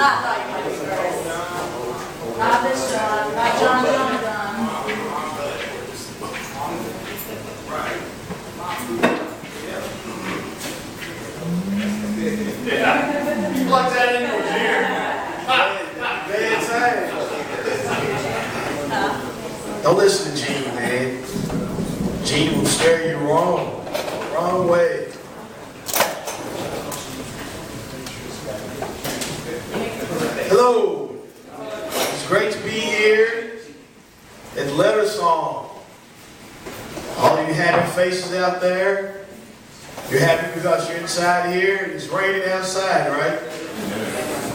Not this John, not John. Yeah. You plug that in your ear. Don't listen to Gene, man. Gene will steer you wrong way. Hello. It's great to be here at LetterSong. All of you happy faces out there, you're happy because you're inside here. It's raining outside, right?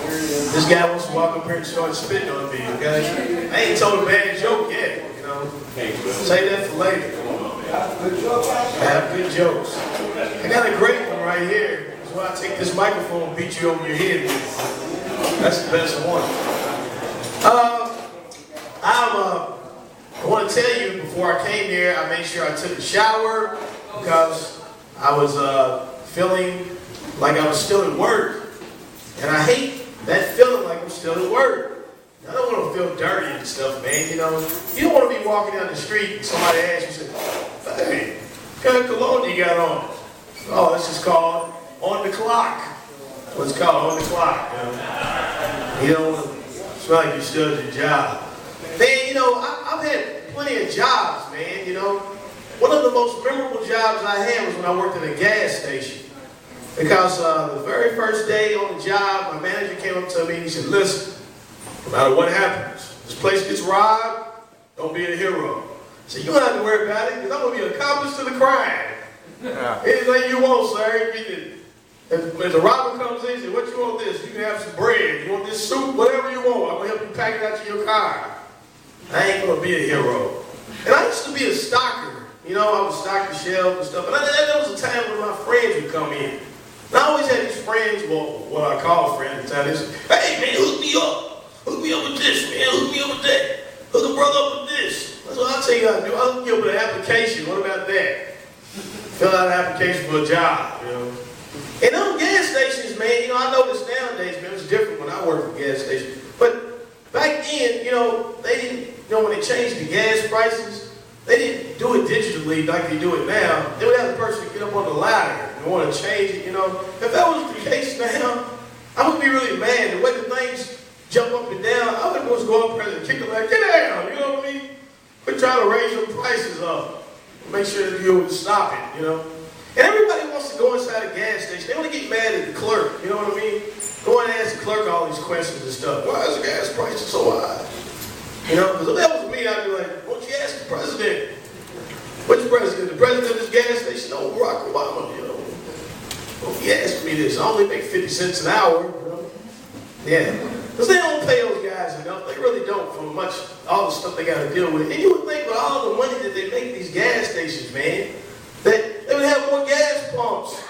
This guy wants to walk up here and start spitting on me, okay? I ain't told a bad joke yet, you know. Say that for later. I have good jokes. I got a great one right here. That's why I take this microphone and beat you over your head with it. That's the best one. I want to tell you, before I came here, I made sure I took a shower because I was feeling like I was still at work. And I hate that feeling like I'm still at work. I don't want to feel dirty and stuff, man. You know, you don't want to be walking down the street and somebody asks you, hey, what kind of cologne do you got on? Oh, this is called on the clock. That's what it's called, on the clock. You don't want to smell like you still at your job. Man, you know, I've had plenty of jobs, man, you know. One of the most memorable jobs I had was when I worked at a gas station. Because the very first day on the job, my manager came up to me and he said, listen, no matter what happens, this place gets robbed, don't be a hero. I said, you don't have to worry about it, because I'm going to be an accomplice to the crime. Yeah. Anything you want, sir. If the robber comes in and says, what you want this? You can have some bread. You want this soup? Whatever you want. I'm going to help you pack it out to your car. I ain't going to be a hero. And I used to be a stocker. You know, I would stock the shelves and stuff. And there was a time when my friends would come in. And I always had these friends, well, what I call friends at the time. They said, hey, man, hook me up. Hook me up with this, man. Hook me up with that. Hook a brother up with this. That's what I'll tell you how to do. I'll hook you up with an application. What about that? Fill out an application for a job, you know. And those gas stations, man, you know, I noticed nowadays, man, it's different when I worked for gas stations. But back then, you know, they didn't, you know, when they changed the gas prices, they didn't do it digitally like they do it now. They would have the person get up on the ladder and want to change it, you know. If that was the case now, I would be really mad. The way the things jump up and down, I would just go up there and kick them like, get down, you know what I mean? Quit trying to raise your prices up. Make sure that you would stop it, you know. And everybody wants to go inside a gas station. They want to get mad at the clerk, you know what I mean? Go and ask the clerk all these questions and stuff. Why is the gas prices so high? You know, because if that was me, I'd be like, why don't you ask the president? Which president? The president of this gas station? No, Barack Obama, you know. Well, he asked me this. I only make 50 cents an hour, you know. Yeah. Because they don't pay those guys enough. They really don't for much, all the stuff they got to deal with. And you would think with all the money that they make these gas stations, man, that they would have more gas pumps.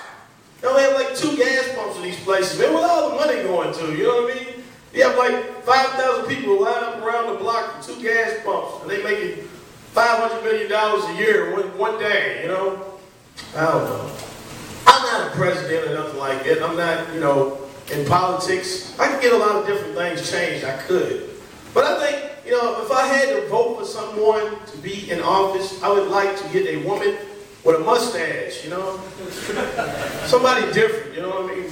They only have like 2 gas pumps in these places. Man, with all the money going to, you know what I mean? You have like 5,000 people lined up around the block for 2 gas pumps, and they making $500 million a year one day, you know? I don't know. I'm not a president or nothing like that. I'm not, you know, in politics. I could get a lot of different things changed. I could. But I think, you know, if I had to vote for someone to be in office, I would like to get a woman with a mustache, you know? Somebody different, you know what I mean?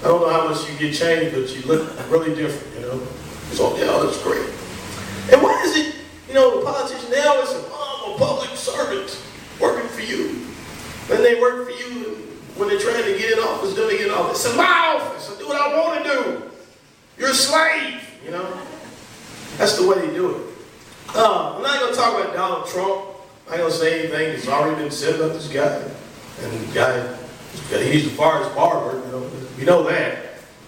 I don't know how much you get changed, but you look really different, you know? So, yeah, that's great. And why is it, you know, the politician, they always say, oh, I'm a public servant working for you. Then they work for you when they're trying to get in office, then they get in office. It's my office. I do what I want to do. You're a slave, you know? That's the way they do it. I'm not going to talk about Donald Trump. I ain't going to say anything that's already been said about this guy. And the guy, he's the farthest barber, you know. You know that.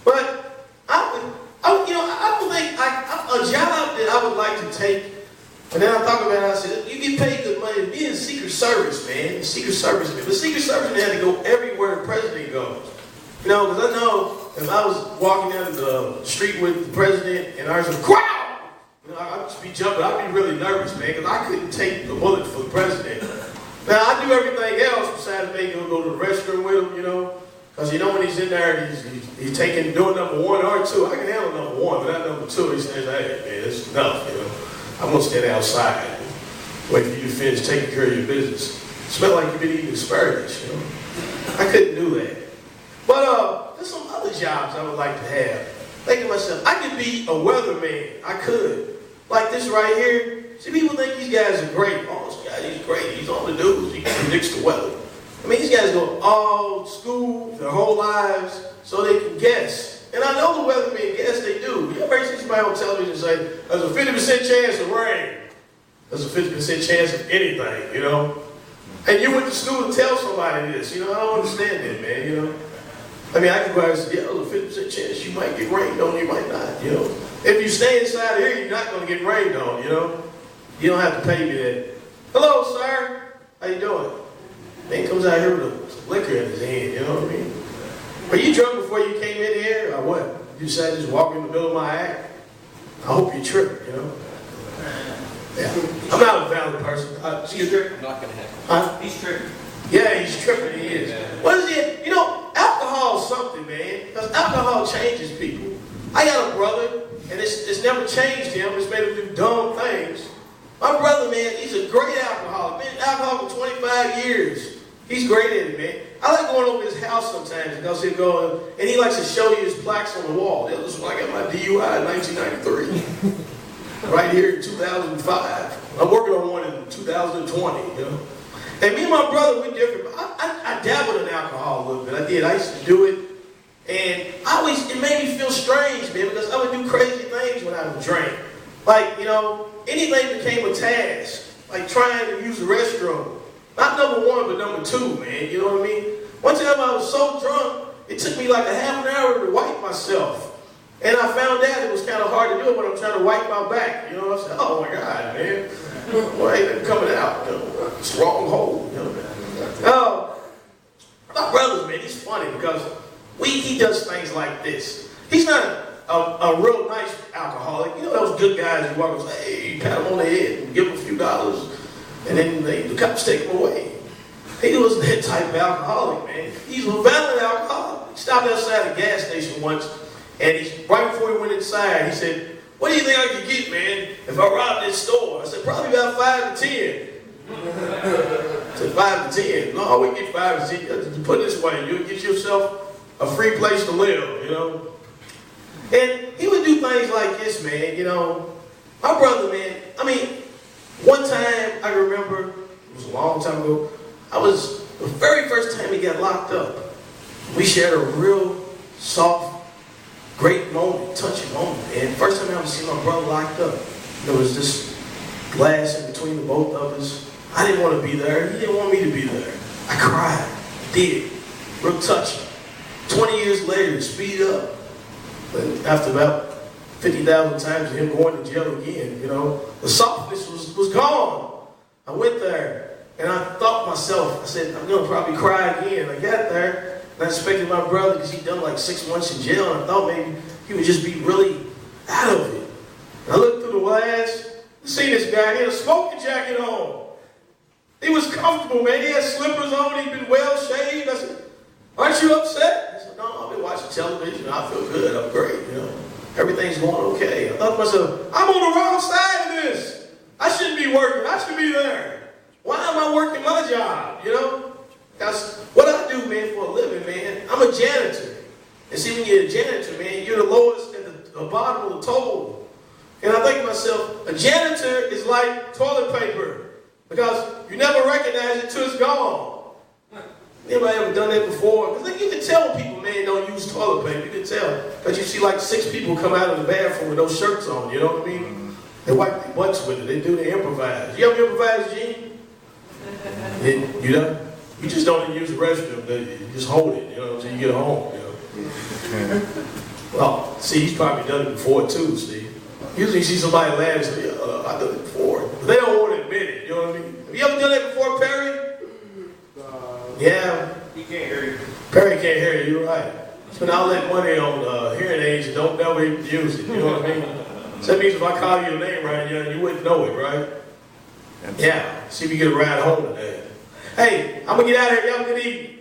But I would think a job that I would like to take, and then I thought about it, I said, you get paid good money to be in Secret Service, man. Secret Service. The Secret Service man had to go everywhere the president goes. You know, because I know if I was walking down the street with the president and I was like, crowd! You know, I'd just be jumping. I'd be really nervous, man, because I couldn't take the bullet for the president. Now, I do everything else besides maybe go to the restroom with him, you know. Because you know when he's in there, he's doing number 1 or 2. I can handle number 1, but not number 2. He says, hey, man, it's enough, you know. I'm going to stand outside and wait for you to finish taking care of your business. Smell like you've been eating asparagus, you know. I couldn't do that. But there's some other jobs I would like to have. Thinking to myself, I could be a weatherman. I could. Like this right here. See, people think these guys are great. Oh, this guy, he's great. He's on the news. He predicts the weather. I mean, these guys go all school their whole lives so they can guess. And I know the weathermen guess they do. You ever see somebody on television say, there's a 50% chance of rain. There's a 50% chance of anything, you know. And you went to school to tell somebody this. You know, I don't understand that, man, you know. I mean, I can go out and say, yeah, there's a 50% chance you might get rained on, you might not, you know. If you stay inside here, you're not going to get rained on, you know. You don't have to pay me that. Hello, sir. How you doing? Man comes out here with some liquor in his hand, you know what I mean? Were you drunk before you came in here, or what? You decided to just walk in the middle of my act? I hope you're tripping, you know? Yeah. I'm not a valid person. He's tripping. Not going to happen. Huh? He's tripping. Yeah, he's tripping, he is. What is it? You know, alcohol is something, man. Because alcohol changes people. I got a brother, and it's never changed him. It's made him do dumb things. My brother, man, he's a great alcoholic. Been alcoholic for 25 years. He's great at it, man. I like going over his house sometimes because he'll go and he likes to show you his plaques on the wall. That was when I got my DUI in 1993. Right here in 2005. I'm working on one in 2020, you know. And me and my brother, we're different. I dabbled in alcohol a little bit. I did. I used to do it. And it made me feel strange, man, because I would do crazy things when I would drink. Like, you know, anything became a task. Like trying to use the restroom. Not number 1, but number 2, man. You know what I mean? One time I was so drunk, it took me like a half an hour to wipe myself. And I found out it was kind of hard to do it when I'm trying to wipe my back. You know, I said, oh my God, man. Why ain't it coming out? You know, it's the wrong hole. You know? My brother, man, he's funny because he does things like this. He's not a real nice alcoholic. You know those good guys who walk and say, hey, you pat him on the head and give him a few dollars, and then the cops take him away. He was that type of alcoholic, man. He's a violent alcoholic. He stopped outside a gas station once, and right before he went inside, he said, what do you think I could get, man, if I robbed this store? I said, probably about 5 to 10. I said, 5 to 10. No, we get 5 to 10. Put it this way, you'll get yourself a free place to live, you know. And he would do things like this, man, you know. My brother, man, I mean, one time I remember, it was a long time ago, the very first time he got locked up. We shared a real soft, great moment, touching moment. And first time I ever seen my brother locked up, there was this glass in between the both of us. I didn't want to be there. He didn't want me to be there. I cried. Did. Real touching. 20 years later, speed up. But after about 50,000 times of him going to jail again, you know, the softness was gone. I went there, and I thought to myself, I said, I'm going to probably cry again. I got there, and I expected my brother, because he'd done like 6 months in jail, and I thought maybe he would just be really out of it. And I looked through the glass, I seen this guy, he had a smoking jacket on. He was comfortable, man. He had slippers on, he'd been well shaved. I said, aren't you upset? He said, no, I've been watching television, I feel good, I'm great, you know. Everything's going okay. I thought to myself, I'm on the wrong side of this. I shouldn't be working, I should be there. Why am I working my job, you know? Because what I do, man, for a living, man, I'm a janitor. And see, when you're a janitor, man, you're the lowest at the bottom of the total. And I think to myself, a janitor is like toilet paper. Because you never recognize it till it's gone. Anybody ever done that before? Because you can tell when people, man, don't use toilet paper. You can tell. Because you see like 6 people come out of the bathroom with no shirts on. You know what I mean? They wipe their butts with it. They improvise. You ever improvise, Gene? You know? You just don't use the restroom. You just hold it, you know, until you get home, you know? Well, see, he's probably done it before, too, see? Usually you see somebody laugh and say, yeah, I've done it before. But they don't want to admit it, you know what I mean? Have you ever done that before, Perry? Yeah. He can't hear you. Perry can't hear you, you're right. Spend all that money on hearing aids and don't never even use it, you know what I mean? So that means if I call your name right now, you wouldn't know it, right? Yeah. See if you get a ride home today. Hey, I'm going to get out of here. Y'all good evening.